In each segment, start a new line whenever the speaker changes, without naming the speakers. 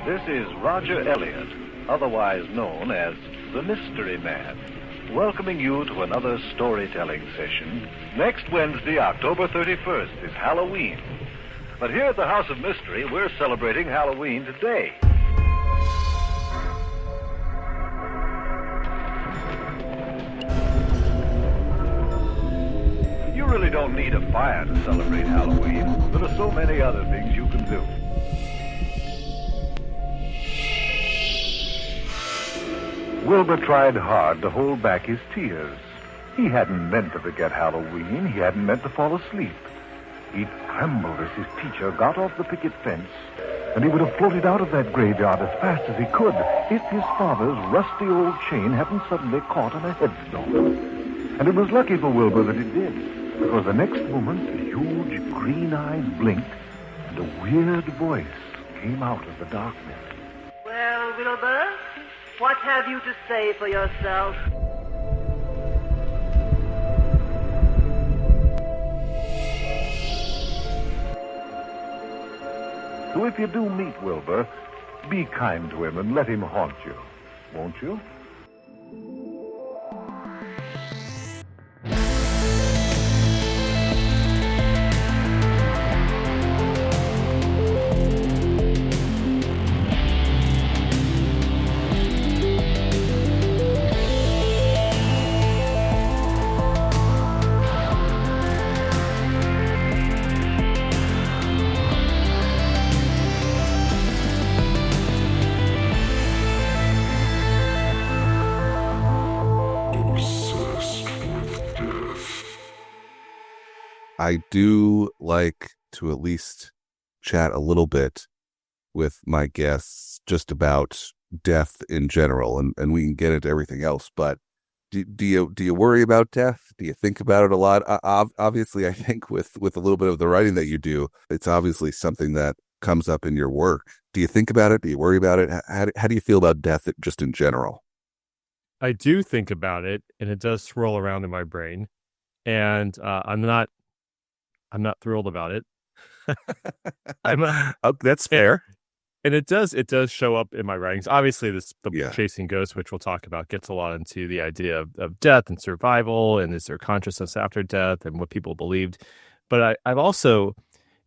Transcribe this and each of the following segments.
This is Roger Elliott, otherwise known as the Mystery Man, welcoming you to another storytelling session. Next Wednesday, October 31st, is Halloween. But here at the House of Mystery, we're celebrating Halloween today. You really don't need a fire to celebrate Halloween. There are so many other things you can do. Wilbur tried hard to hold back his tears. He hadn't meant to forget Halloween. He hadn't meant to fall asleep. He trembled as his teacher got off the picket fence, and he would have floated out of that graveyard as fast as he could if his father's rusty old chain hadn't suddenly caught on a headstone. And it was lucky for Wilbur that it did, because the next moment the huge green eyes blinked, and a weird voice came out of the darkness.
Well, Wilbur, what have you to say for yourself?
So if you do meet Wilbur, be kind to him and let him haunt you, won't you?
I do like to at least chat a little bit with my guests just about death in general, and we can get into everything else. But do you worry about death? Do you think about it a lot? Obviously, I think with a little bit of the writing that you do, it's obviously something that comes up in your work. Do you think about it? Do you worry about it? How do you feel about death just in general?
I do think about it, and it does swirl around in my brain, and I'm not thrilled about it.
That's fair.
And it does show up in my writings. Obviously, the Chasing Ghosts, which we'll talk about, gets a lot into the idea of death and survival, and is there consciousness after death, and what people believed. But I've also,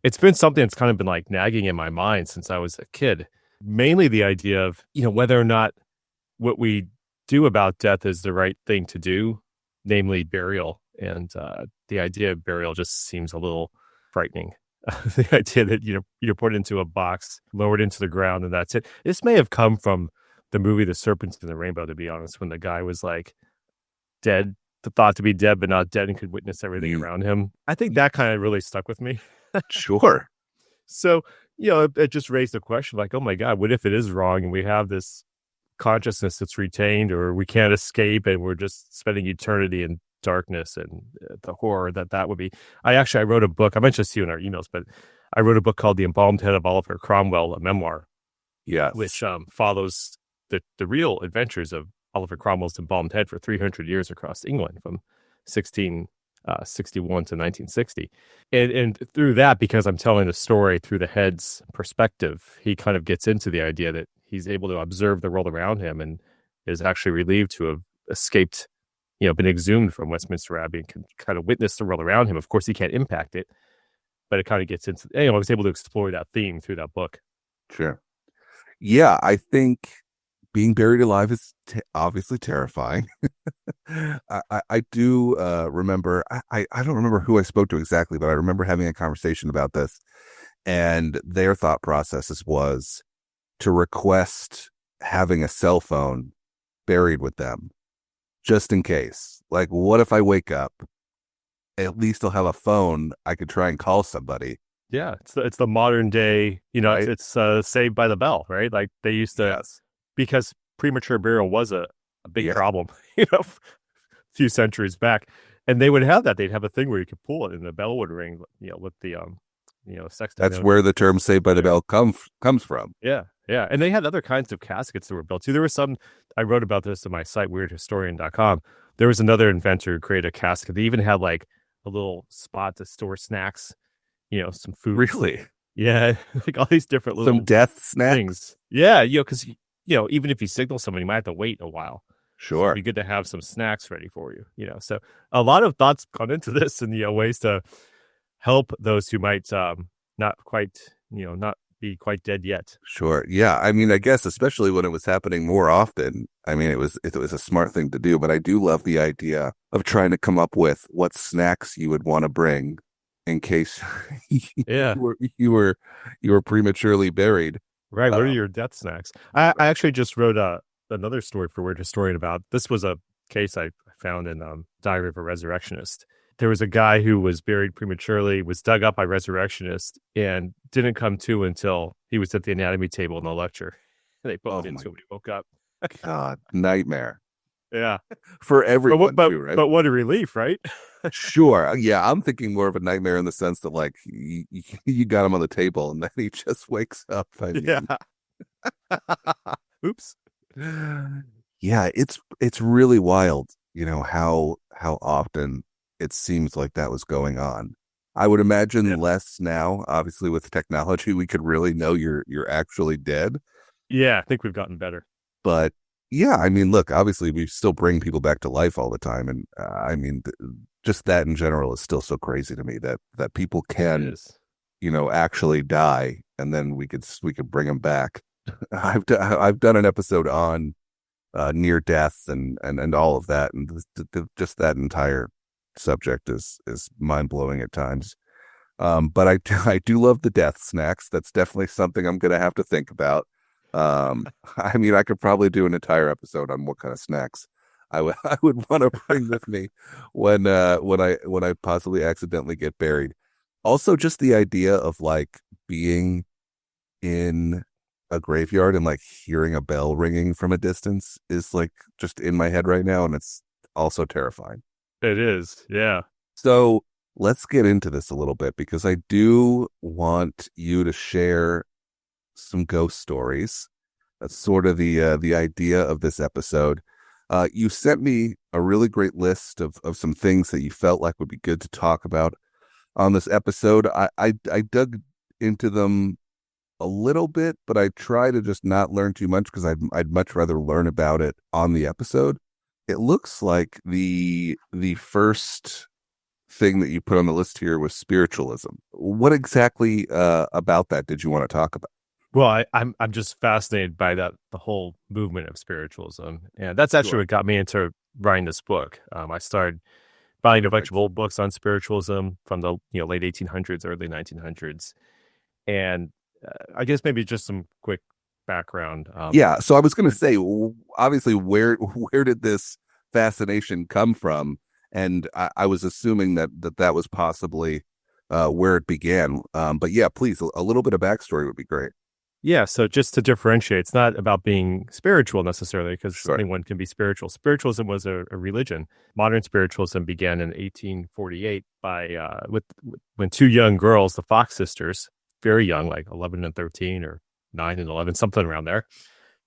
it's been something that's kind of been like nagging in my mind since I was a kid. Mainly the idea of, whether or not what we do about death is the right thing to do, namely burial. And the idea of burial just seems a little frightening. The idea that you're put into a box, lowered into the ground, and that's it. This may have come from the movie The Serpent and the Rainbow, to be honest, when the guy was like dead, thought to be dead but not dead, and could witness everything around him. I think that kind of really stuck with me.
Sure.
So, it just raised the question like, oh my God, what if it is wrong and we have this consciousness that's retained, or we can't escape and we're just spending eternity in darkness and the horror that would be. I wrote a book. I mentioned this to you in our emails, but I wrote a book called The Embalmed Head of Oliver Cromwell, a memoir.
Yes.
Which follows the real adventures of Oliver Cromwell's embalmed head for 300 years across England from 1661 to 1960. And through that, because I'm telling the story through the head's perspective, he kind of gets into the idea that he's able to observe the world around him and is actually relieved to have escaped, been exhumed from Westminster Abbey and can kind of witness the world around him. Of course, he can't impact it, but it kind of gets into, I was able to explore that theme through that book.
Sure. Yeah, I think being buried alive is obviously terrifying. I do remember, I don't remember who I spoke to exactly, but I remember having a conversation about this, and their thought processes was to request having a cell phone buried with them, just in case. Like, what if I wake up? At least I'll have a phone. I could try and call somebody.
Yeah, it's the modern day, right? It's Saved by the Bell, right? Like they used to, because premature burial was a big problem, a few centuries back. And they would have that. They'd have a thing where you could pull it and the bell would ring, with the, sextant.
That's where the term Saved by the Bell comes from.
Yeah. Yeah. And they had other kinds of caskets that were built too. There was some, I wrote about this on my site, weirdhistorian.com. There was another inventor who created a casket. They even had like a little spot to store snacks, some food.
Really?
Yeah. Like all these different little
some death snacks.
Things. Yeah, because even if you signal somebody, you might have to wait a while. So
Sure.
it'd be good to have some snacks ready for you. So a lot of thoughts gone into this, and ways to help those who might not quite, not be quite dead yet.
Sure. Yeah. I mean, I guess especially when it was happening more often, I mean, it was a smart thing to do, but I do love the idea of trying to come up with what snacks you would want to bring in case
Yeah.
you were prematurely buried.
Right. What are your death snacks? I actually just wrote another story for Weird Historian about, this was a case I found in Diary of a Resurrectionist. There was a guy who was buried prematurely, was dug up by resurrectionists, and didn't come to until he was at the anatomy table in the lecture. They put him into when he woke up.
God, nightmare.
Yeah.
For everyone,
but
too, right?
But what a relief, right?
Sure. Yeah, I'm thinking more of a nightmare in the sense that, like, you got him on the table and then he just wakes up. I mean.
Yeah. Oops.
Yeah, it's really wild, how often it seems like that was going on. I would imagine less now. Obviously, with technology, we could really know you're actually dead.
Yeah, I think we've gotten better.
But yeah, I mean, look, obviously, we still bring people back to life all the time, and I mean, just that in general is still so crazy to me that people can, actually die, and then we could bring them back. I've done an episode on near death and all of that, and just that entire subject is mind blowing at times. But I do love the death snacks. That's definitely something I'm going to have to think about. I mean, I could probably do an entire episode on what kind of snacks I would want to bring with me when I possibly accidentally get buried. Also, just the idea of like being in a graveyard and like hearing a bell ringing from a distance is like just in my head right now, and it's also terrifying.
It is, yeah.
So let's get into this a little bit, because I do want you to share some ghost stories. That's sort of the idea of this episode. You sent me a really great list of some things that you felt like would be good to talk about on this episode. I dug into them a little bit, but I try to just not learn too much, because I'd much rather learn about it on the episode. It looks like the first thing that you put on the list here was spiritualism. What exactly about that did you want to talk about?
Well, I'm just fascinated by the whole movement of spiritualism, and that's actually what got me into writing this book. I started buying a bunch of old books on spiritualism from the late 1800s, early 1900s, and I guess maybe just some quick background.
Yeah, so I was going to say, obviously, where did this fascination come from? And I was assuming that was possibly where it began. But yeah, please, a little bit of backstory would be great.
Yeah, so just to differentiate, it's not about being spiritual necessarily, because anyone can be spiritual. Spiritualism was a religion. Modern spiritualism began in 1848 by when two young girls, the Fox sisters, very young, like 11 and 13 or 9 and 11, something around there,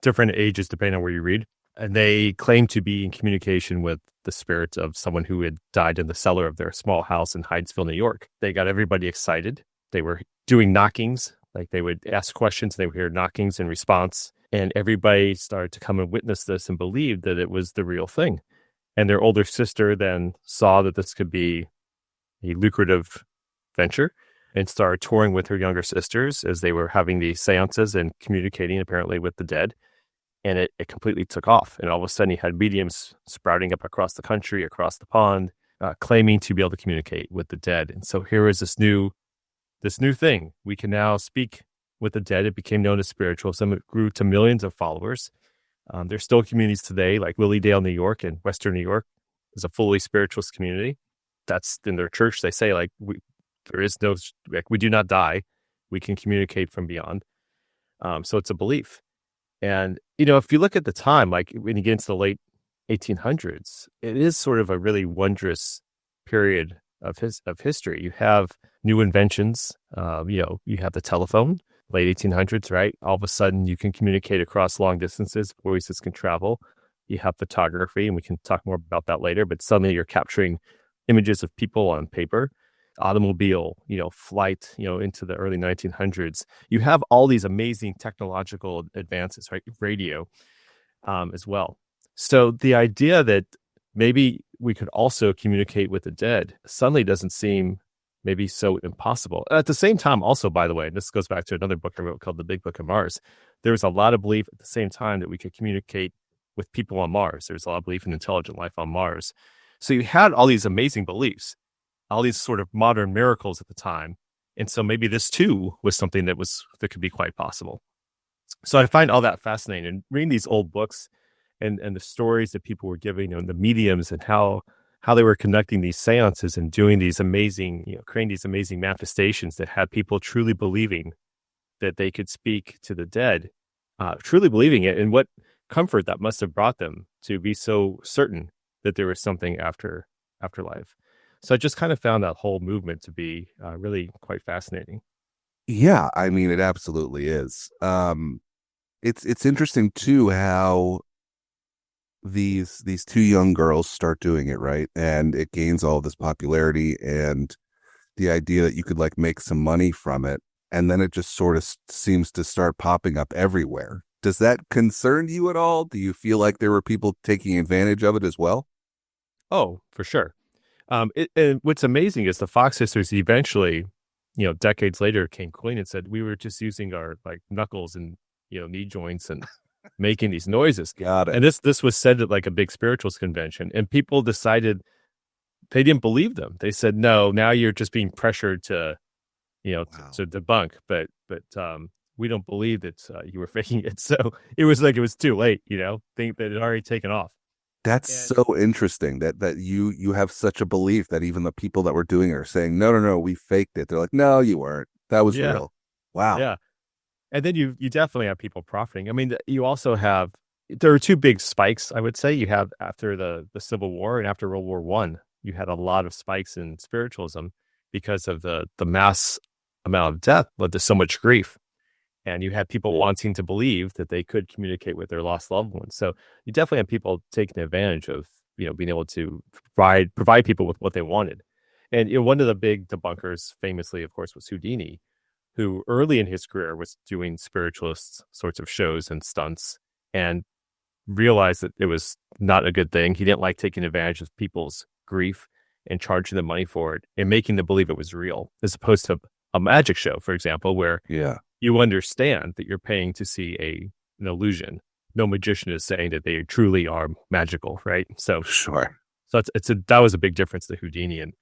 different ages depending on where you read. And they claimed to be in communication with the spirit of someone who had died in the cellar of their small house in Hydesville, New York. They got everybody excited. They were doing knockings. Like, they would ask questions, and they would hear knockings in response. And everybody started to come and witness this and believed that it was the real thing. And their older sister then saw that this could be a lucrative venture and started touring with her younger sisters as they were having these seances and communicating apparently with the dead. And it completely took off. And all of a sudden, you had mediums sprouting up across the country, across the pond, claiming to be able to communicate with the dead. And so here is this new thing. We can now speak with the dead. It became known as spiritualism. It grew to millions of followers. There's still communities today, like Lilydale, New York, and Western New York is a fully spiritualist community. That's in their church. They say, like, we do not die. We can communicate from beyond. So it's a belief. And, if you look at the time, like when you get into the late 1800s, it is sort of a really wondrous period of history. You have new inventions. You have the telephone, late 1800s, right? All of a sudden, you can communicate across long distances. Voices can travel. You have photography, and we can talk more about that later. But suddenly, you're capturing images of people on paper. automobile, flight, into the early 1900s. You have all these amazing technological advances, right? Radio as well. So the idea that maybe we could also communicate with the dead suddenly doesn't seem maybe so impossible. At the same time, also, by the way, and this goes back to another book I wrote called The Big Book of Mars, there was a lot of belief at the same time that we could communicate with people on Mars. There's a lot of belief in intelligent life on Mars. So you had all these amazing beliefs, all these sort of modern miracles at the time. And so maybe this too was something that could be quite possible. So I find all that fascinating, and reading these old books and the stories that people were giving, and the mediums, and how they were conducting these séances and doing these amazing, creating these amazing manifestations that had people truly believing that they could speak to the dead, truly believing it, and what comfort that must have brought them to be so certain that there was something afterlife. So I just kind of found that whole movement to be really quite fascinating.
Yeah, I mean, it absolutely is. It's interesting too how these two young girls start doing it, right? And it gains all this popularity, and the idea that you could like make some money from it, and then it just sort of seems to start popping up everywhere. Does that concern you at all? Do you feel like there were people taking advantage of it as well?
Oh, for sure. And what's amazing is the Fox sisters eventually, decades later, came clean and said, we were just using our like knuckles and knee joints and making these noises.
Got it.
And this was said at like a big spiritualist convention, and people decided they didn't believe them. They said, no, now you're just being pressured to, wow, to debunk, but we don't believe that you were faking it. So it was too late, think that it had already taken off.
That's so interesting that you have such a belief that even the people that were doing it are saying, no, we faked it. They're like, no, you weren't. That was real. Wow.
Yeah. And then you definitely have people profiting. I mean, you also have, there are two big spikes, I would say. You have after the Civil War and after World War I, you had a lot of spikes in spiritualism because of the mass amount of death led to so much grief. And you had people wanting to believe that they could communicate with their lost loved ones. So you definitely have people taking advantage of, being able to provide people with what they wanted. And one of the big debunkers, famously, of course, was Houdini, who early in his career was doing spiritualist sorts of shows and stunts, and realized that it was not a good thing. He didn't like taking advantage of people's grief and charging them money for it and making them believe it was real, as opposed to a magic show, for example, where you understand that you're paying to see an illusion. No magician is saying that they truly are magical, right? So
sure.
So that was a big difference to Houdini, and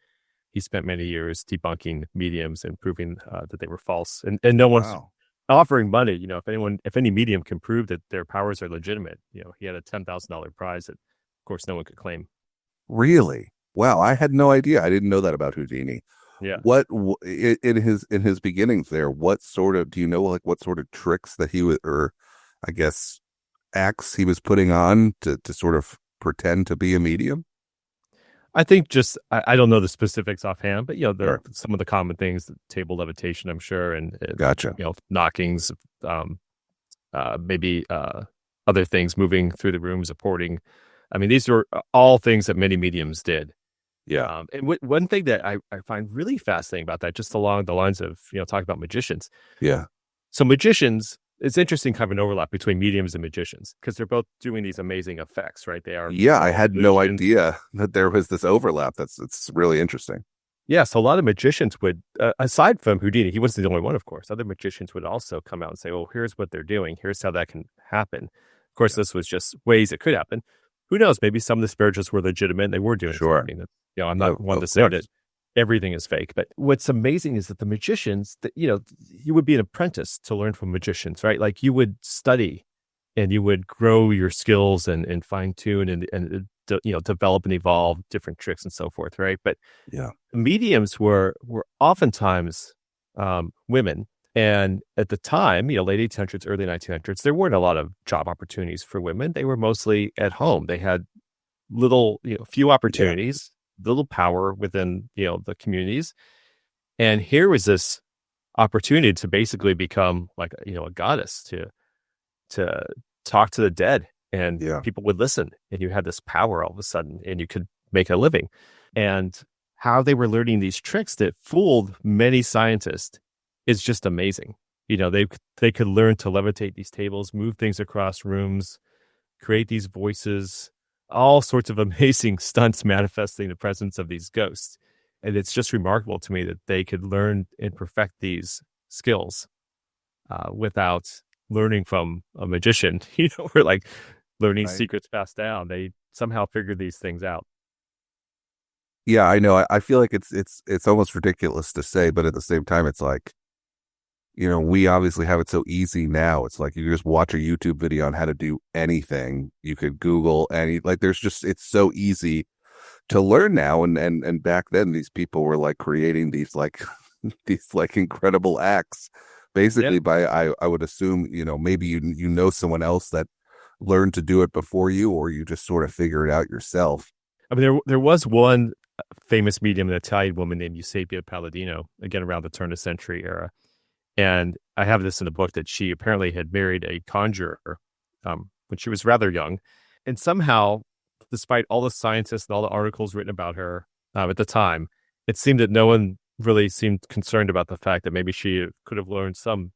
he spent many years debunking mediums and proving that they were false. And no one's offering money. If any medium can prove that their powers are legitimate, he had a $10,000 prize that, of course, no one could claim.
Really? Wow, I had no idea. I didn't know that about Houdini.
Yeah.
What in his beginnings there? What sort of, do you know, like what sort of tricks that he was, or I guess acts he was putting on to sort of pretend to be a medium?
I think I don't know the specifics offhand, but there are some of the common things, table levitation, I'm sure, and
gotcha.
Knockings, maybe other things, moving through the room, supporting. I mean, these are all things that many mediums did.
Yeah.
And one thing that I find really fascinating about that, just along the lines of, talking about magicians.
Yeah.
So magicians, it's interesting kind of an overlap between mediums and magicians, because they're both doing these amazing effects, right? They are.
Yeah. I had no idea that there was this overlap. It's really interesting.
Yeah. So a lot of magicians would, aside from Houdini, he wasn't the only one, of course. Other magicians would also come out and say, oh, here's what they're doing. Here's how that can happen. Of course, this was just ways it could happen. Who knows? Maybe some of the spiritualists were legitimate and they were doing something that, I'm not one to say that everything is fake. But what's amazing is that the magicians, that you would be an apprentice to learn from magicians, right? Like you would study and you would grow your skills and fine tune and develop and evolve different tricks and so forth, right? But mediums were oftentimes women. And at the time, late 1800s, early 1900s, there weren't a lot of job opportunities for women. They were mostly at home. They had few opportunities, little power within, the communities. And here was this opportunity to basically become like, a goddess, to talk to the dead, and people would listen, and you had this power all of a sudden, and you could make a living. And how they were learning these tricks that fooled many scientists is just amazing. They could learn to levitate these tables, move things across rooms, create these voices, all sorts of amazing stunts manifesting the presence of these ghosts. And it's just remarkable to me that they could learn and perfect these skills without learning from a magician, or like learning secrets passed down. They somehow figured these things out.
Yeah, I know. I feel like it's almost ridiculous to say, but at the same time, it's like, we obviously have it so easy now. It's like you just watch a YouTube video on how to do anything. You could Google it's so easy to learn now. And back then, these people were like creating these incredible acts, basically by, I would assume, maybe you someone else that learned to do it before you, or you just sort of figure it out yourself.
I mean, there was one famous medium, an Italian woman named Eusebia Palladino, again, around the turn of century era. And I have this in the book that she apparently had married a conjurer when she was rather young. And somehow, despite all the scientists and all the articles written about her at the time, it seemed that no one really seemed concerned about the fact that maybe she could have learned some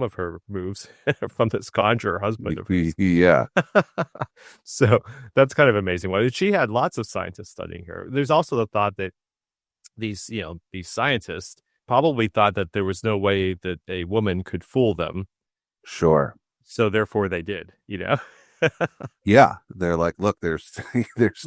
of her moves from this conjurer husband of hers.
Yeah.
So that's kind of amazing. Well, she had lots of scientists studying her. There's also the thought that these scientists probably thought that there was no way that a woman could fool them.
Sure.
So therefore they did,
Yeah. They're like, look, there's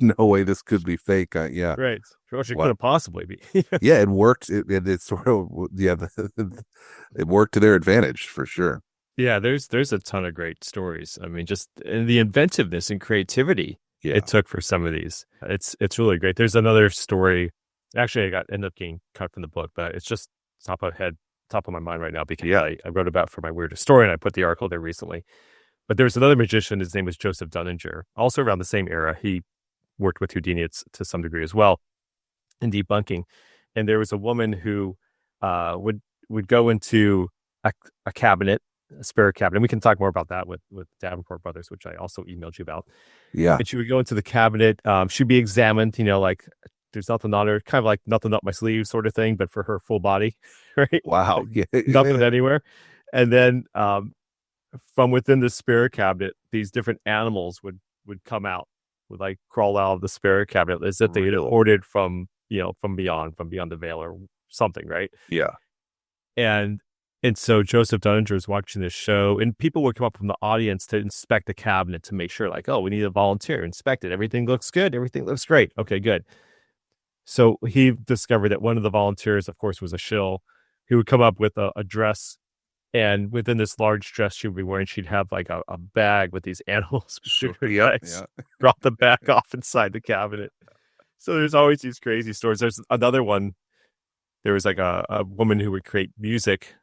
no way this could be fake. Yeah.
Right. Sure, she couldn't possibly be.
Yeah, it worked. It sort of, it worked to their advantage for sure.
Yeah, there's a ton of great stories. I mean, just the inventiveness and creativity it took for some of these. It's really great. There's another story. Actually, ended up getting cut from the book, but it's just top of my mind right now because I wrote about for my weirdest story, and I put the article there recently. But there was another magician. His name was Joseph Dunninger, also around the same era. He worked with Houdini to some degree as well in debunking. And there was a woman who would go into a cabinet, a spare cabinet. We can talk more about that with Davenport Brothers, which I also emailed you about.
Yeah.
And she would go into the cabinet. She'd be examined, like there's nothing on her, kind of like nothing up my sleeve sort of thing, but for her full body, right?
Wow. Yeah.
Nothing anywhere. And then from within the spare cabinet, these different animals would come out, would like crawl out of the spare cabinet as if they had ordered from beyond the veil or something, right?
Yeah.
And so Joseph Dunninger is watching this show, and people would come up from the audience to inspect the cabinet to make sure, like, oh, we need a volunteer, inspect it. Everything looks good. Everything looks great. Okay, good. So he discovered that one of the volunteers, of course, was a shill who would come up with a dress. And within this large dress she would be wearing, she'd have like a bag with these animals. Drop the bag off inside the cabinet. So there's always these crazy stories. There's another one. There was like a woman who would create music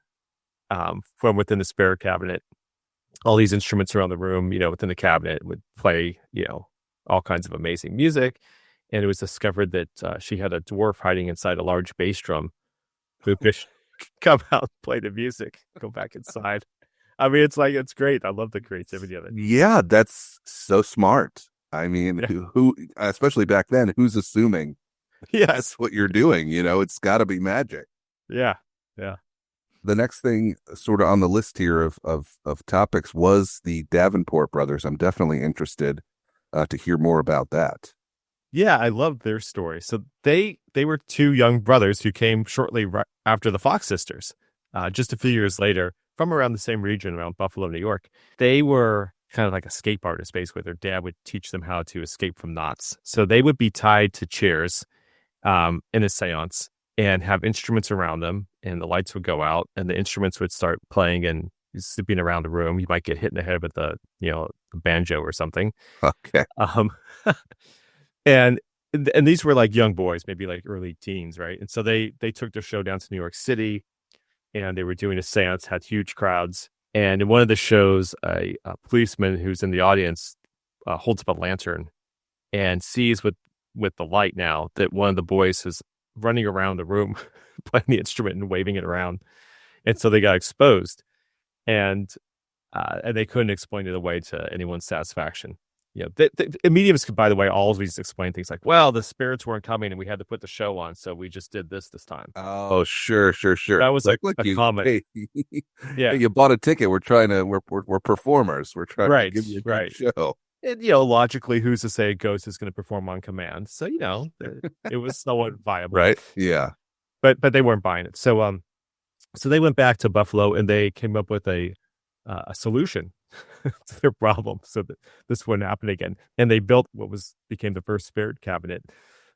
from within the spare cabinet. All these instruments around the room, within the cabinet would play, all kinds of amazing music. And it was discovered that she had a dwarf hiding inside a large bass drum who could come out and play the music, go back inside. I mean, it's great. I love the creativity of it.
Yeah, that's so smart. I mean, who, especially back then, who's assuming that's what you're doing? It's got to be magic.
Yeah, yeah.
The next thing sort of on the list here of topics was the Davenport brothers. I'm definitely interested to hear more about that.
Yeah, I love their story. So they were two young brothers who came shortly after the Fox sisters, just a few years later, from around the same region, around Buffalo, New York. They were kind of like escape artists, basically. Their dad would teach them how to escape from knots. So they would be tied to chairs in a séance and have instruments around them, and the lights would go out, and the instruments would start playing and zipping around the room. You might get hit in the head with a banjo or something.
Okay.
And these were like young boys, maybe like early teens, right? And so they took their show down to New York City, and they were doing a seance, had huge crowds. And in one of the shows, a policeman who's in the audience holds up a lantern and sees with the light now that one of the boys is running around the room playing the instrument and waving it around. And so they got exposed, and they couldn't explain it away to anyone's satisfaction. The mediums could, by the way, always explain things like, well, the spirits weren't coming and we had to put the show on, so we just did this time.
Oh, sure.
That was
like,
a
look,
comment.
Hey,
yeah,
you bought a ticket. We're performers. We're trying to give you a good show.
And, logically, who's to say a ghost is going to perform on command? So, it was somewhat viable.
Right. Yeah.
But they weren't buying it. So they went back to Buffalo and they came up with a solution to their problem so that this wouldn't happen again. And they built what became the first spirit cabinet,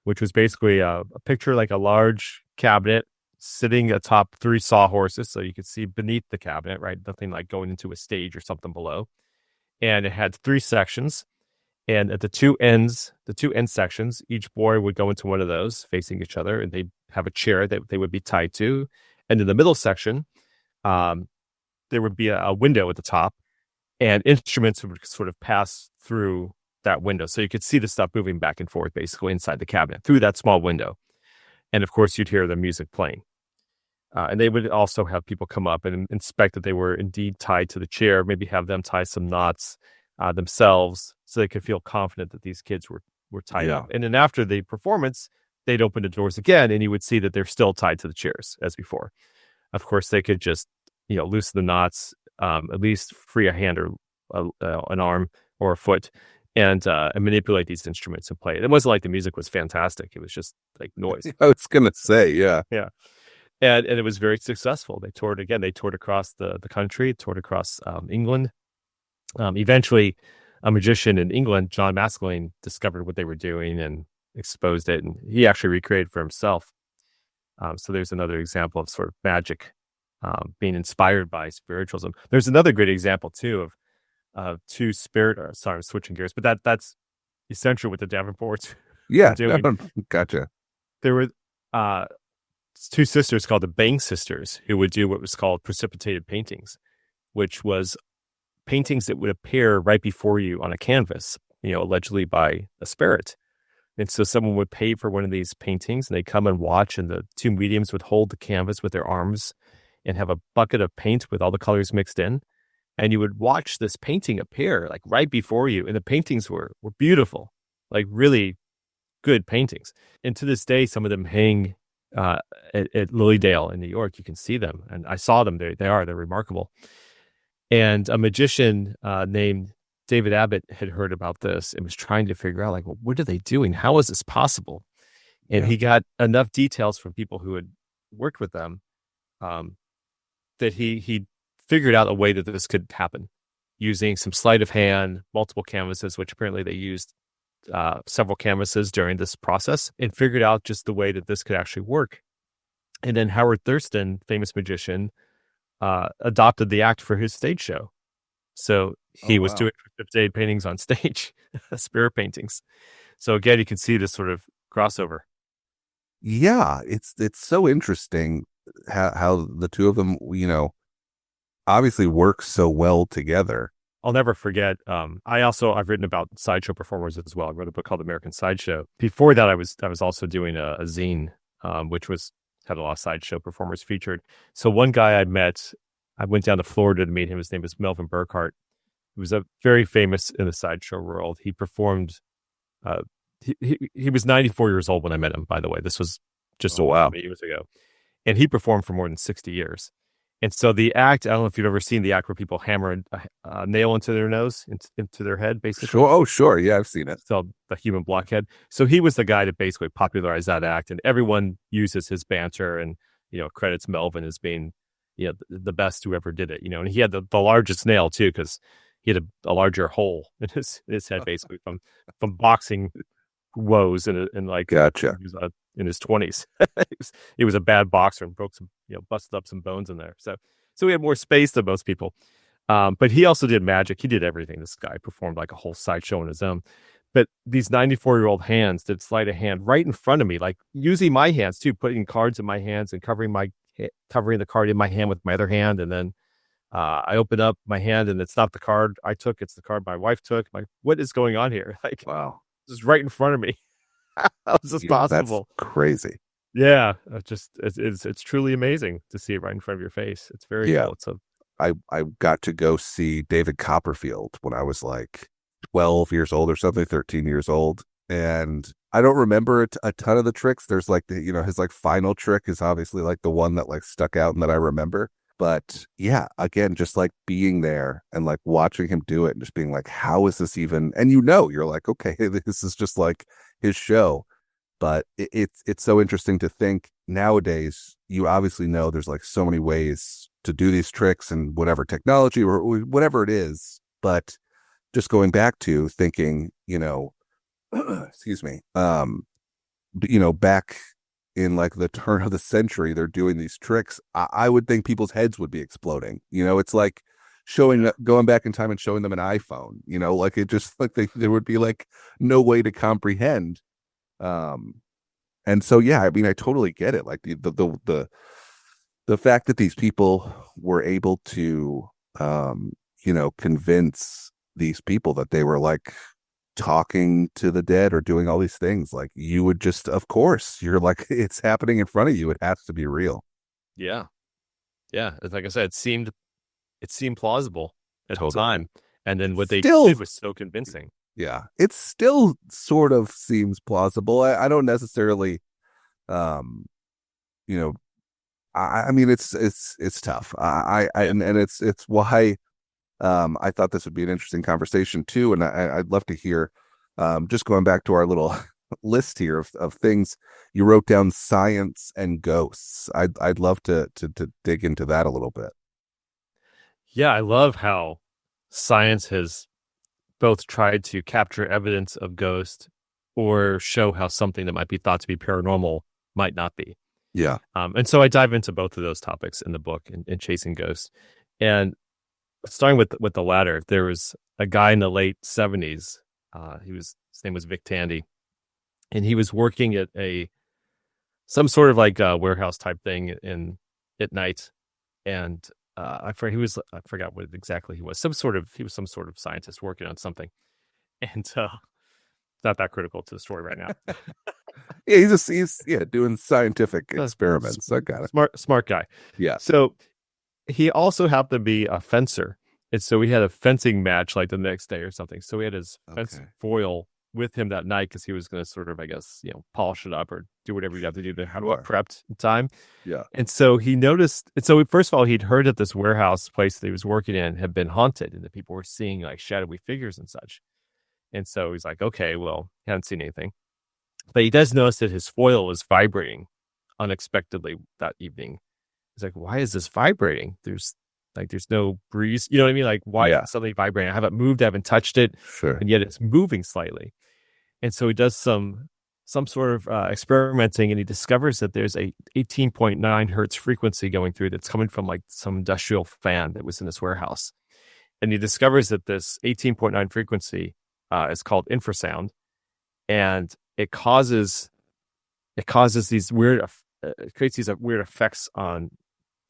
which was basically a picture like a large cabinet sitting atop 3 sawhorses. So you could see beneath the cabinet, right? Nothing like going into a stage or something below. And it had 3 sections. And at the two end sections, each boy would go into one of those facing each other, and they'd have a chair that they would be tied to. And in the middle section, there would be a window at the top, and instruments would sort of pass through that window. So you could see the stuff moving back and forth, basically inside the cabinet through that small window. And of course, you'd hear the music playing. And they would also have people come up and inspect that they were indeed tied to the chair, maybe have them tie some knots themselves so they could feel confident that these kids were tied up. And then after the performance, they'd open the doors again and you would see that they're still tied to the chairs as before. Of course, they could just, loosen the knots, at least free a hand or an arm or a foot and manipulate these instruments and play. It wasn't like the music was fantastic. It was just like noise.
I was going to say, yeah.
Yeah. And it was very successful. They toured again. They toured across the country, toured across England. Eventually, a magician in England, John Maskelyne, discovered what they were doing and exposed it. And he actually recreated for himself. So there's another example of sort of magic being inspired by spiritualism. There's another great example, too, of 2 spirit... sorry, I'm switching gears. But that's essential with the Davenports.
Yeah,
doing.
Gotcha.
There were 2 sisters called the Bang sisters who would do what was called precipitated paintings, which was paintings that would appear right before you on a canvas, allegedly by a spirit. And so someone would pay for one of these paintings and they'd come and watch, and the 2 mediums would hold the canvas with their arms and have a bucket of paint with all the colors mixed in. And you would watch this painting appear like right before you. And the paintings were beautiful, like really good paintings. And to this day, some of them hang at Lilydale in New York. You can see them. And I saw them. They're remarkable. And a magician named David Abbott had heard about this and was trying to figure out, like, well, what are they doing? How is this possible? And he got enough details from people who had worked with them that he figured out a way that this could happen using some sleight of hand, multiple canvases, which apparently they used several canvases during this process, and figured out just the way that this could actually work. And then Howard Thurston, famous magician, adopted the act for his stage show. So he was doing precipitated paintings on stage, spirit paintings. So again, you can see this sort of crossover.
Yeah, it's so interesting how the 2 of them, obviously work so well together.
I'll never forget. I've written about sideshow performers as well. I wrote a book called American Sideshow. Before that, I was also doing a zine, which had a lot of sideshow performers featured. So one guy I met, I went down to Florida to meet him. His name is Melvin Burkhart. He was very famous in the sideshow world. He performed. He was 94 years old when I met him. By the way, this was just years ago, and he performed for more than 60 years. And so the act, I don't know if you've ever seen the act where people hammer a nail into their nose, into their head, basically.
Sure. Oh, sure. Yeah, I've seen it.
So the human blockhead. So he was the guy that basically popularized that act, and everyone uses his banter and, credits Melvin as being, the best who ever did it, and he had the largest nail too, because he had a larger hole in his head, basically from boxing woes in like,
gotcha.
He was, in his 20s. He was a bad boxer and broke some, busted up some bones in there. So he had more space than most people. But he also did magic. He did everything. This guy performed like a whole sideshow on his own. But these 94-year-old hands did sleight of hand right in front of me, like using my hands too, putting cards in my hands and covering the card in my hand with my other hand. And then I open up my hand and it's not the card I took, it's the card my wife took. Like, what is going on here? Like, wow, this is right in front of me. How is this possible?
That's crazy.
Yeah, it's truly amazing to see it right in front of your face. It's very cool.
I got to go see David Copperfield when I was like 12 years old or something, 13 years old. And I don't remember a ton of the tricks. There's like his like final trick is obviously like the one that like stuck out and that I remember. But yeah, again, just like being there and like watching him do it and just being like, how is this even? And you're like, okay, this is just like his show. But it's so interesting to think nowadays, you obviously know there's like so many ways to do these tricks and whatever technology or whatever it is. But just going back to thinking, excuse me, back in like the turn of the century, they're doing these tricks. I would think people's heads would be exploding. It's like going back in time and showing them an iPhone, like it just like there would be like no way to comprehend. And so, yeah, I mean, I totally get it. Like the fact that these people were able to, convince these people that they were like talking to the dead or doing all these things, like you would just, of course, you're like, it's happening in front of you. It has to be real.
Yeah. Yeah. Like I said, it seemed plausible at the time. And then what they did was so convincing.
Yeah. It still sort of seems plausible. I don't necessarily, I mean, it's tough. And it's why, I thought this would be an interesting conversation too. And I'd love to hear, just going back to our little list here of things you wrote down, science and ghosts. I'd love to dig into that a little bit.
Yeah. I love how science has both tried to capture evidence of ghosts or show how something that might be thought to be paranormal might not be.
Yeah.
And so I dive into both of those topics in the book in Chasing Ghosts. And starting with the latter, there was a guy in the late 70s. His name was Vic Tandy, and he was working at some sort of like a warehouse type thing at night. And I forgot what exactly he was. He was some sort of scientist working on something. And not that critical to the story right now.
Yeah, he's doing scientific experiments. I got it.
Smart guy.
Yeah.
So he also happened to be a fencer. And so we had a fencing match like the next day or something. So we had his fence foil with him that night because he was going to sort of, I guess, polish it up or do whatever you have to do to have it prepped in time.
Yeah.
And so he noticed, and so first of all, he'd heard that this warehouse place that he was working in had been haunted and that people were seeing like shadowy figures and such. And so he's like, okay, well, he hadn't seen anything. But he does notice that his foil is vibrating unexpectedly that evening. He's like, why is this vibrating? There's no breeze. You know what I mean? Like, why is it suddenly vibrating? I haven't moved, I haven't touched it.
Sure.
And yet it's moving slightly. And so he does some sort of experimenting, and he discovers that there's a 18.9 hertz frequency going through that's coming from like some industrial fan that was in this warehouse. And he discovers that this 18.9 frequency is called infrasound, and it causes these weird it creates these weird effects on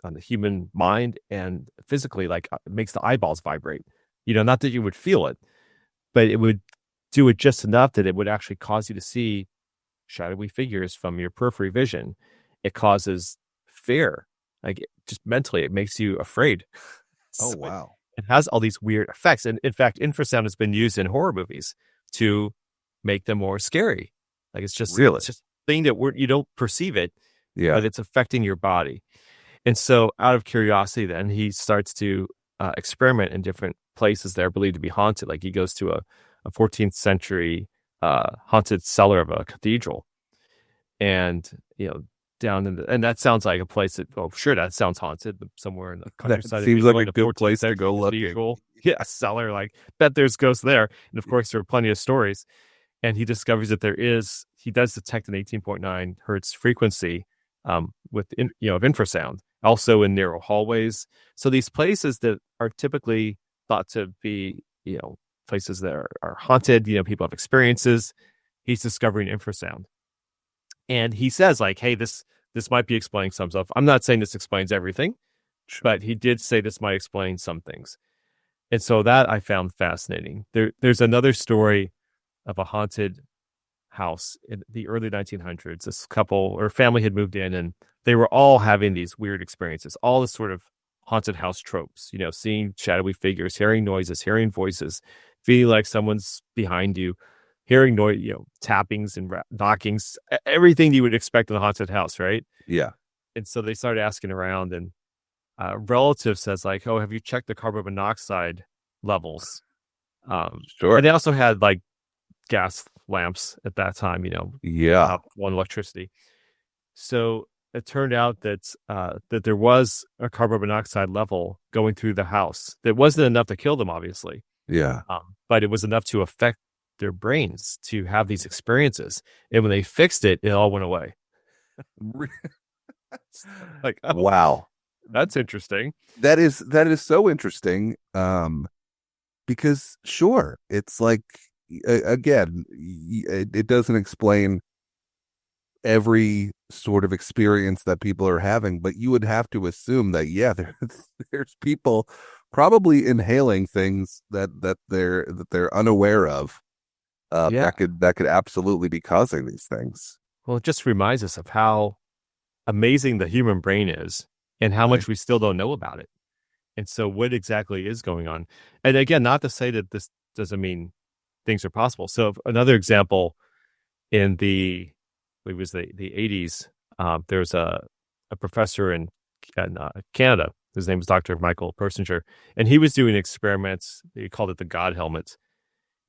the human mind and physically, like it makes the eyeballs vibrate. Not that you would feel it, but it would do it just enough that it would actually cause you to see shadowy figures from your periphery vision. It causes fear, like just mentally, it makes you afraid.
Oh, wow.
It has all these weird effects. And in fact, infrasound has been used in horror movies to make them more scary. Like it's just a thing that you don't perceive it, but it's affecting your body. And so out of curiosity, then he starts to experiment in different places that are believed to be haunted. Like he goes to a 14th century haunted cellar of a cathedral. And, down in and that sounds like a place that, that sounds haunted somewhere in the countryside.
That seems like a good place to go look.
Yeah, a cellar, like bet there's ghosts there. And of course there are plenty of stories. And he discovers that he does detect an 18.9 hertz frequency of infrasound, also in narrow hallways. So these places that are typically thought to be, places that are haunted, people have experiences, he's discovering infrasound. And he says like, hey, this might be explaining some stuff. I'm not saying this explains everything, but he did say this might explain some things. And so that I found fascinating. There's another story of a haunted house in the early 1900s. This couple or family had moved in, and they were all having these weird experiences, all this sort of haunted house tropes, seeing shadowy figures, hearing noises, hearing voices, feeling like someone's behind you, hearing noise, tappings and knockings, everything you would expect in a haunted house, right?
Yeah.
And so they started asking around, and a relative says like, "Oh, have you checked the carbon monoxide levels?"
Sure.
And they also had like gas lamps at that time,
Yeah.
on electricity. So it turned out that that there was a carbon monoxide level going through the house. That wasn't enough to kill them, obviously.
Yeah.
But it was enough to affect their brains to have these experiences. And when they fixed it, it all went away. Like, oh,
wow.
That's interesting.
That is so interesting. Because sure, it's like, again, it doesn't explain every sort of experience that people are having, but you would have to assume that, yeah, there's people probably inhaling things that they're unaware of. That could absolutely be causing these things.
Well, it just reminds us of how amazing the human brain is and how much we still don't know about it. And so what exactly is going on? And again, not to say that this doesn't mean things are possible. So another example in the 80s, there's a professor in Canada. His name is Dr. Michael Persinger, and he was doing experiments. He called it the God helmet.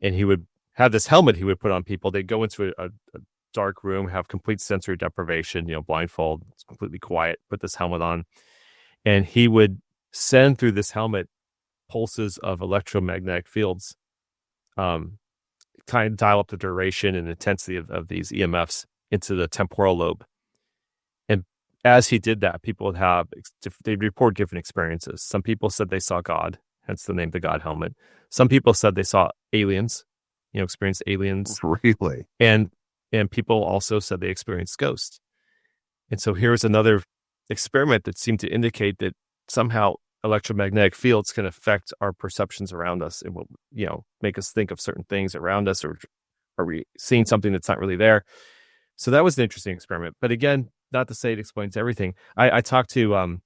And he would have this helmet he would put on people. They'd go into a dark room, have complete sensory deprivation, blindfold, it's completely quiet, put this helmet on. And he would send through this helmet pulses of electromagnetic fields, kind of dial up the duration and intensity of these EMFs into the temporal lobe. And as he did that, people would they'd report different experiences. Some people said they saw God, hence the name the God helmet. Some people said they saw aliens, experienced aliens.
Really?
And people also said they experienced ghosts. And so here's another experiment that seemed to indicate that somehow electromagnetic fields can affect our perceptions around us and will, make us think of certain things around us, or are we seeing something that's not really there? So that was an interesting experiment. But again, not to say it explains everything. I talked to one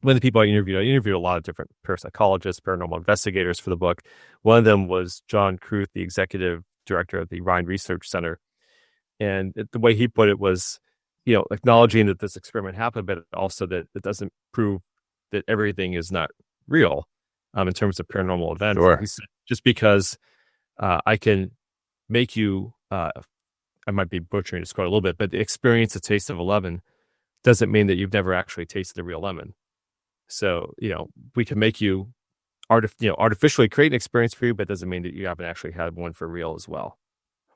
of the people I interviewed a lot of different parapsychologists, paranormal investigators for the book. One of them was John Kruth, the executive director of the Rhine Research Center. And the way he put it was, acknowledging that this experiment happened, but also that it doesn't prove that everything is not real in terms of paranormal events.
Sure.
He said, just because I can make you, I might be butchering this quote a little bit, but experience the taste of a lemon doesn't mean that you've never actually tasted a real lemon. So, we can make you artificially create an experience for you, but it doesn't mean that you haven't actually had one for real as well,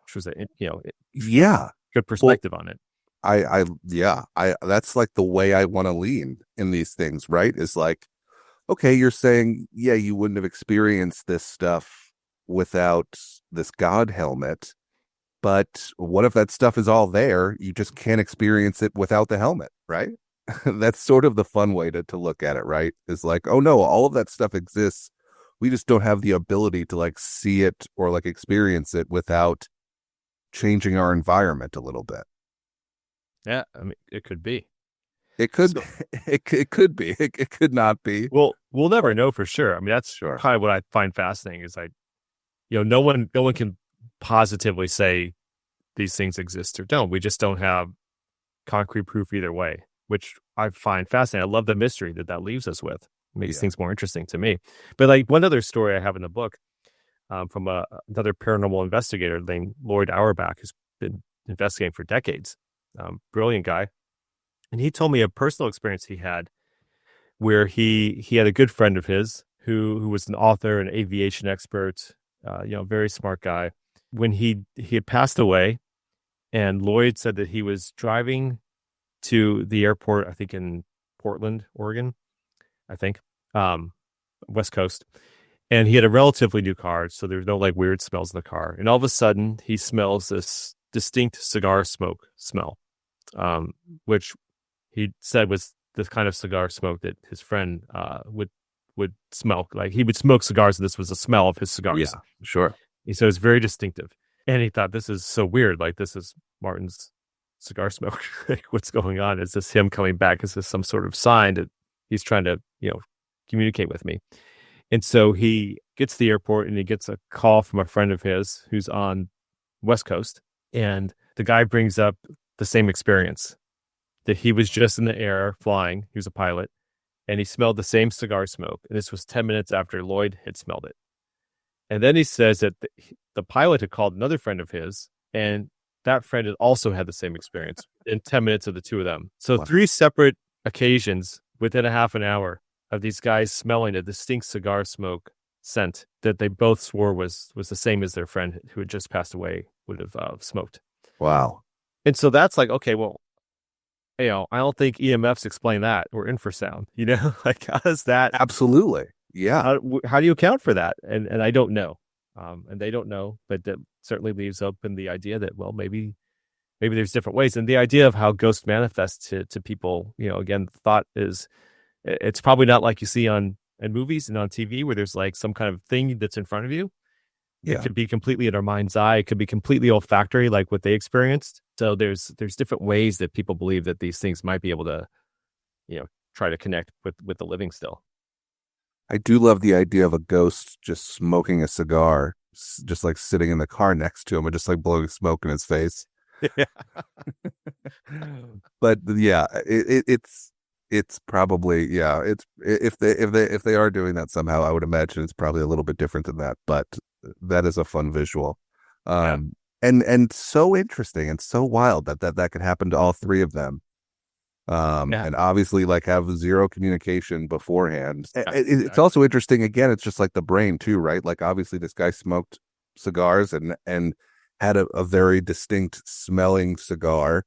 which was good perspective on it.
That's like the way I want to lean in these things, right? Is like, okay, you're saying, yeah, you wouldn't have experienced this stuff without this God helmet, but what if that stuff is all there? You just can't experience it without the helmet, right? That's sort of the fun way to look at it, right? Is like, oh no, all of that stuff exists. We just don't have the ability to like see it or like experience it without changing our environment a little bit.
Yeah, I mean, it could be.
It could. It could be. It could not be.
Well, we'll never know for sure. I mean, that's kind of what I find fascinating. Is no one can positively say these things exist or don't. We just don't have concrete proof either way, which I find fascinating. I love the mystery that leaves us with. It makes things more interesting to me. But like one other story I have in the book from another paranormal investigator named Lloyd Auerbach, who's been investigating for decades. Brilliant guy. And he told me a personal experience he had where he had a good friend of his who was an author, an aviation expert, very smart guy. When he had passed away, and Lloyd said that he was driving to the airport, I think in Portland, Oregon, West Coast. And he had a relatively new car, so there's no like weird smells in the car. And all of a sudden he smells this distinct cigar smoke smell, which he said was the kind of cigar smoke that his friend would smell. Like he would smoke cigars, and this was the smell of his cigars.
Yeah, sure.
He said it was very distinctive. And he thought, this is so weird. Like, this is Martin's cigar smoke. Like, what's going on? Is this him coming back? Is this some sort of sign that he's trying to, communicate with me? And so he gets to the airport and he gets a call from a friend of his who's on West Coast. And the guy brings up the same experience, that he was just in the air flying. He was a pilot and he smelled the same cigar smoke. And this was 10 minutes after Lloyd had smelled it. And then he says that the pilot had called another friend of his, and that friend had also had the same experience in 10 minutes of the two of them. So
Wow.
3 separate occasions within a half an hour of these guys smelling a distinct cigar smoke scent that they both swore was the same as their friend who had just passed away would have smoked.
Wow.
And so that's like, okay, well, I don't think EMFs explain that, or infrasound, like how does that?
Absolutely. Yeah.
How do you account for that? And I don't know. And they don't know, but that certainly leaves open the idea that, well, maybe there's different ways. And the idea of how ghosts manifest to people, again, thought is, it's probably not like you see in movies and on TV where there's like some kind of thing that's in front of you.
Yeah.
It could be completely in our mind's eye. It could be completely olfactory, like what they experienced. So there's different ways that people believe that these things might be able to, try to connect with the living still.
I do love the idea of a ghost just smoking a cigar, just like sitting in the car next to him and just like blowing smoke in his face.
Yeah.
But yeah, it's probably, yeah, it's if they are doing that somehow, I would imagine it's probably a little bit different than that, but that is a fun visual. And so interesting and so wild that could happen to all three of them. And obviously like have zero communication beforehand. It's also interesting, again, it's just like the brain too, right? Like obviously this guy smoked cigars and had a very distinct smelling cigar,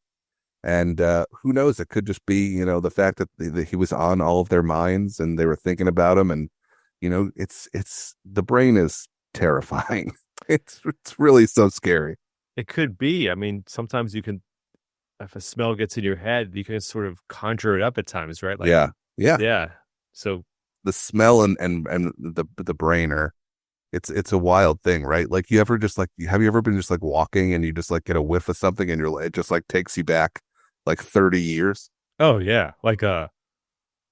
and who knows, it could just be the fact that he was on all of their minds and they were thinking about him, and it's the brain is terrifying. It's really so scary.
It could be. I mean, sometimes you can, if a smell gets in your head, you can sort of conjure it up at times, right? Like, yeah. So
the smell and the brain are, it's a wild thing, right? Like have you ever been just like walking and you just like get a whiff of something and it just like takes you back like 30 years?
Oh yeah, like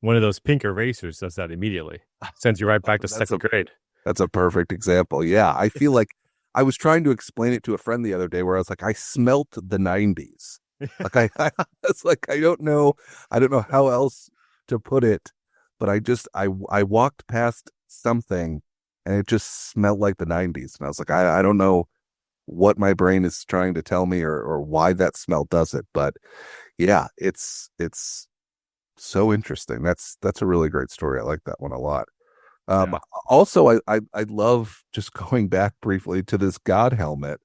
one of those pink erasers does that immediately. Sends you right back to second grade.
That's a perfect example. Yeah, I feel like I was trying to explain it to a friend the other day where I was like, I smelt the 90s. Like I it's like I don't know how else to put it, but I walked past something and it just smelled like the 90s, and I was like, I don't know what my brain is trying to tell me or why that smell does it, but yeah, it's so interesting. That's a really great story. I like that one a lot. Also, I love just going back briefly to this God helmet.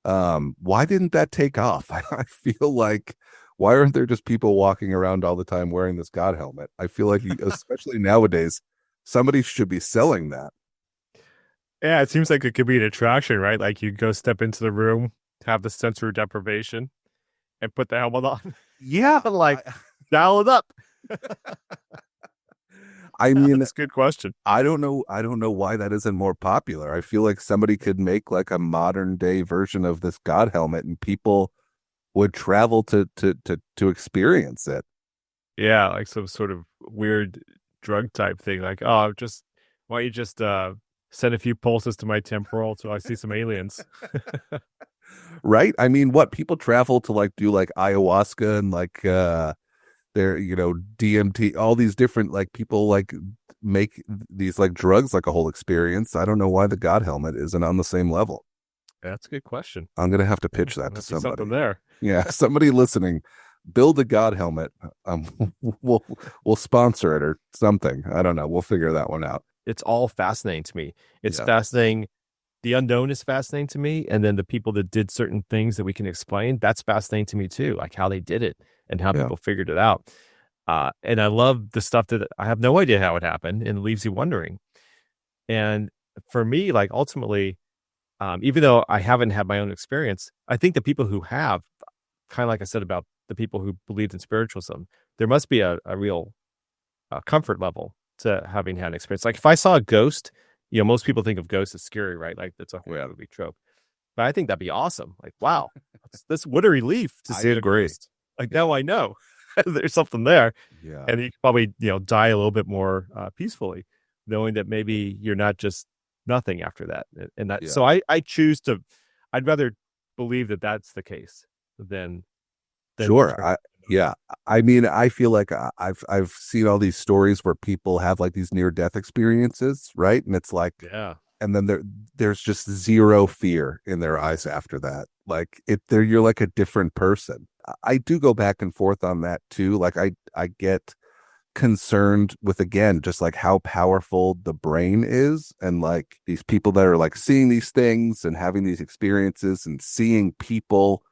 Why didn't that take off? I feel like, why aren't there just people walking around all the time wearing this God helmet? I feel like, especially nowadays, somebody should be selling that.
Yeah, it seems like it could be an attraction, right? Like you go step into the room, have the sensory deprivation, and put the helmet on.
Yeah,
like dial it up.
I mean,
that's a good question.
I don't know why that isn't more popular. I feel like somebody could make like a modern day version of this God helmet and people would travel to experience it.
Yeah, like some sort of weird drug type thing. Like, why don't you just send a few pulses to my temporal so I see some aliens?
Right? I mean, what people travel to like do like ayahuasca and like their DMT, all these different like people like make these like drugs like a whole experience. I don't know why the God helmet isn't on the same level.
That's a good question.
I'm gonna have to pitch that to somebody.
Something there.
Yeah, somebody listening, build a God helmet. We'll sponsor it or something. I don't know. We'll figure that one out.
It's all fascinating to me. It's fascinating. The unknown is fascinating to me, and then the people that did certain things that we can explain, that's fascinating to me too. Like how they did it and how people figured it out. And I love the stuff that I have no idea how it happened and leaves you wondering. And for me, like ultimately, even though I haven't had my own experience, I think the people who have, kind of like I said about the people who believed in spiritualism, there must be a real comfort level to having had an experience. Like if I saw a ghost, most people think of ghosts as scary, right? Like that's a horror movie trope. But I think that'd be awesome. Like, wow, what a relief to see a ghost. Like now I know there's something there.
Yeah.
And you probably, die a little bit more peacefully. knowing that maybe you're not just nothing after that. And that,
Yeah.
so I choose to, I'd rather believe that that's the case than
Sure. Yeah. I mean, I feel like I've seen all these stories where people have like these near death experiences, right? And it's like,
yeah,
and then there's just zero fear in their eyes after that. Like you're like a different person. I do go back and forth on that too. Like I get concerned with, again, just like how powerful the brain is, and like these people that are like seeing these things and having these experiences and seeing people,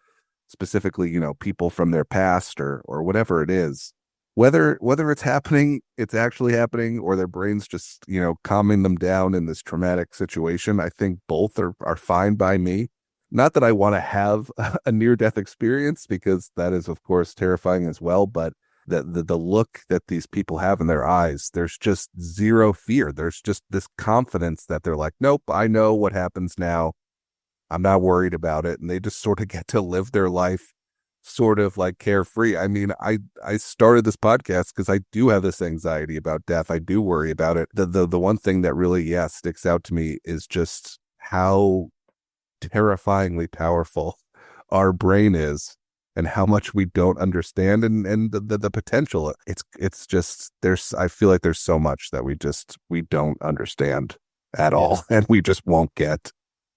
specifically, people from their past or whatever it is, whether it's happening, it's actually happening, or their brains just, calming them down in this traumatic situation. I think both are fine by me. Not that I want to have a near-death experience, because that is, of course, terrifying as well, but the look that these people have in their eyes, there's just zero fear. There's just this confidence that they're like, nope, I know what happens now. I'm not worried about it. And they just sort of get to live their life sort of like carefree. I mean, I started this podcast because I do have this anxiety about death. I do worry about it. The one thing that really, sticks out to me is just how terrifyingly powerful our brain is, and how much we don't understand, and the potential. It's just, I feel like there's so much that we don't understand at all, and we just won't get.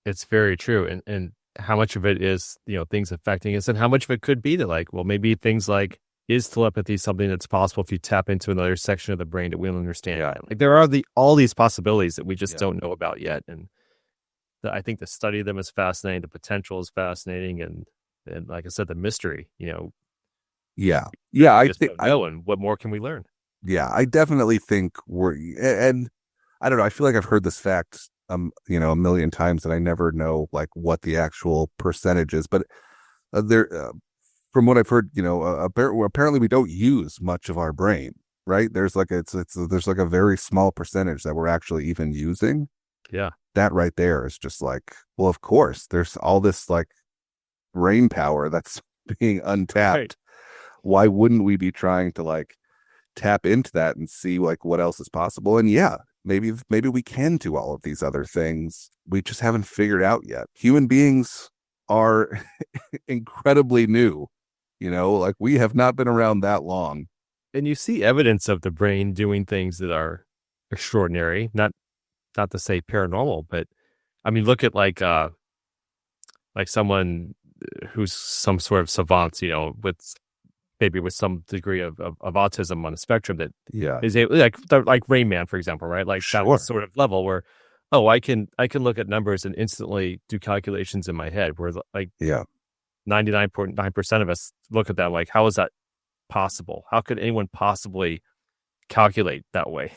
It's very true. And how much of it is, things affecting us, and how much of it could be that, like, well, maybe things like, is telepathy something that's possible if you tap into another section of the brain that we don't understand?
Yeah.
Like, there are all these possibilities that we just don't know about yet. And I think the study of them is fascinating. The potential is fascinating. And like I said, the mystery,
Yeah.
I think and what more can we learn?
Yeah, I definitely think and I don't know, I feel like I've heard this fact, a million times, and I never know like what the actual percentage is, but from what I've heard, apparently we don't use much of our brain, right? There's like, there's like a very small percentage that we're actually even using.
Yeah.
That right there is just like, well, of course, there's all this like brain power that's being untapped. Right. Why wouldn't we be trying to like tap into that and see like what else is possible? And maybe we can do all of these other things. We just haven't figured out yet. Human beings are incredibly new, like we have not been around that long.
And you see evidence of the brain doing things that are extraordinary, not to say paranormal, but I mean, look at like someone who's some sort of savant, with some degree of autism on the spectrum, that is able, like Rain Man, for example, right? Like that sort of level where, I can look at numbers and instantly do calculations in my head, where like 99.9% of us look at that like, how is that possible? How could anyone possibly calculate that way?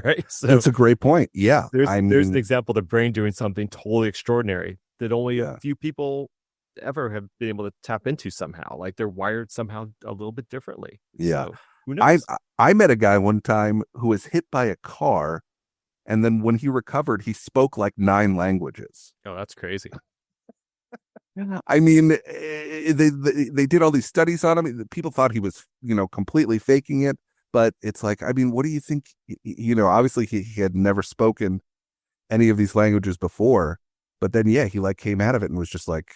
Right. So
that's a great point. Yeah.
There's an example of the brain doing something totally extraordinary that only a few people ever have been able to tap into somehow. Like they're wired somehow a little bit differently.
Yeah.
So, who knows?
I met a guy one time who was hit by a car, and then when he recovered, he spoke like 9 languages.
Oh, that's crazy.
I mean, they did all these studies on him. People thought he was, completely faking it. But it's like, I mean, what do you think? Obviously he had never spoken any of these languages before, but then, he like came out of it and was just like,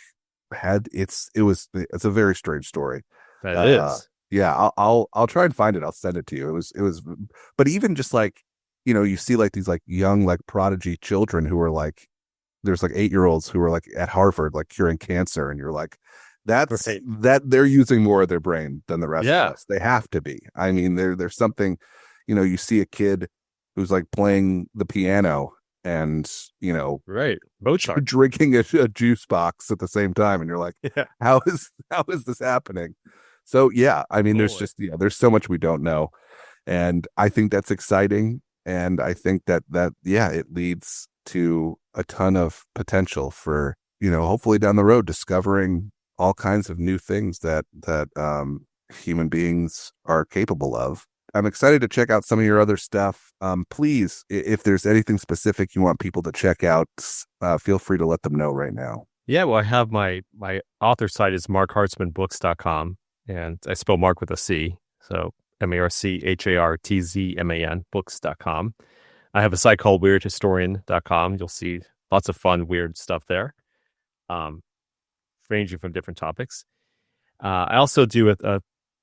it's a very strange story.
That is.
Yeah. I'll try and find it. I'll send it to you. It was, but even just like, you see like these like young, like prodigy children who are like, there's like 8-year-olds who are like at Harvard, like curing cancer. And you're like, that's right. That they're using more of their brain than the rest of us. They have to be. I mean, there's something, you see a kid who's like playing the piano and,
right, Mozart,
drinking a juice box at the same time. And you're like, how is this happening? So, I mean, there's just, there's so much we don't know. And I think that's exciting. And I think that it leads to a ton of potential for, hopefully down the road, discovering all kinds of new things that human beings are capable of. I'm excited to check out some of your other stuff. Please, if there's anything specific you want people to check out, feel free to let them know right now.
Yeah, well, I have my author site is markhartzmanbooks.com, and I spell Mark with a C, so MarkHartzman books.com. I have a site called weirdhistorian.com. You'll see lots of fun, weird stuff there, ranging from different topics. I also do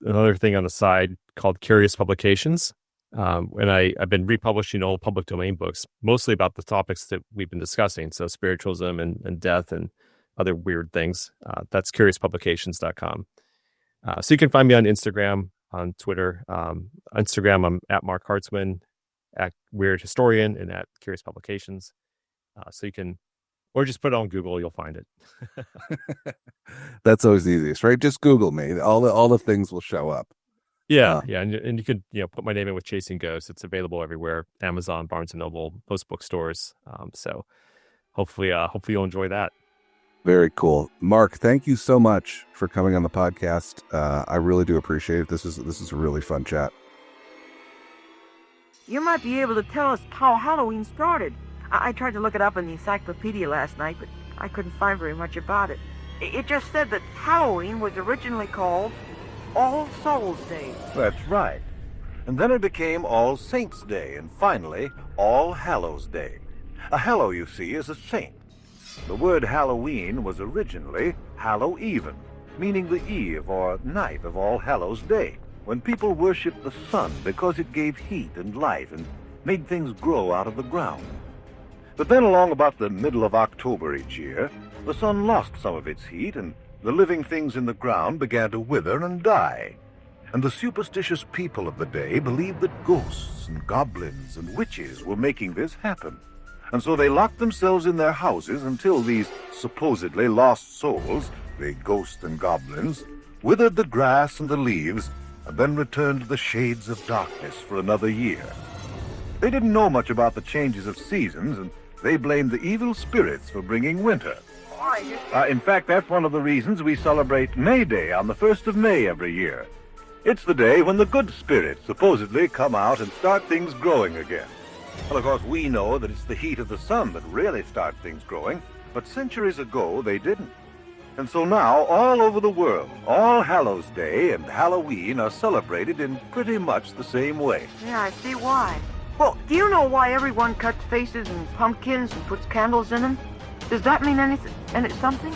another thing on the side called Curious Publications. And I've been republishing old public domain books, mostly about the topics that we've been discussing. So spiritualism and death and other weird things. That's curiouspublications.com. So you can find me on Instagram, on Twitter. Instagram, I'm at Mark Hartzman, at Weird Historian, and at Curious Publications. So you can, or just put it on Google, you'll find it.
That's always the easiest, right? Just Google me. All the things will show up.
Yeah. And you could, put my name in with Chasing Ghosts. It's available everywhere: Amazon, Barnes and Noble, most bookstores. So hopefully you'll enjoy that.
Very cool. Mark, thank you so much for coming on the podcast. I really do appreciate it. This is a really fun chat.
You might be able to tell us how Halloween started. I tried to look it up in the encyclopedia last night, but I couldn't find very much about it. It just said that Halloween was originally called All Souls Day.
That's right. And then it became All Saints' Day, and finally, All Hallows' Day. A hallow, you see, is a saint. The word Halloween was originally Hallow-even, meaning the eve or night of All Hallows' Day, when people worshipped the sun because it gave heat and life and made things grow out of the ground. But then along about the middle of October each year, the sun lost some of its heat and the living things in the ground began to wither and die. And the superstitious people of the day believed that ghosts and goblins and witches were making this happen. And so they locked themselves in their houses until these supposedly lost souls, the ghosts and goblins, withered the grass and the leaves and then returned to the shades of darkness for another year. They didn't know much about the changes of seasons, and they blamed the evil spirits for bringing winter. In fact, that's one of the reasons we celebrate May Day on the 1st of May every year. It's the day when the good spirits supposedly come out and start things growing again. Well, of course, we know that it's the heat of the sun that really starts things growing, but centuries ago they didn't. And so now, all over the world, All Hallows Day and Halloween are celebrated in pretty much the same way.
Yeah, I see why. Well, do you know why everyone cuts faces and pumpkins and puts candles in them? Does that mean anything? And it's something?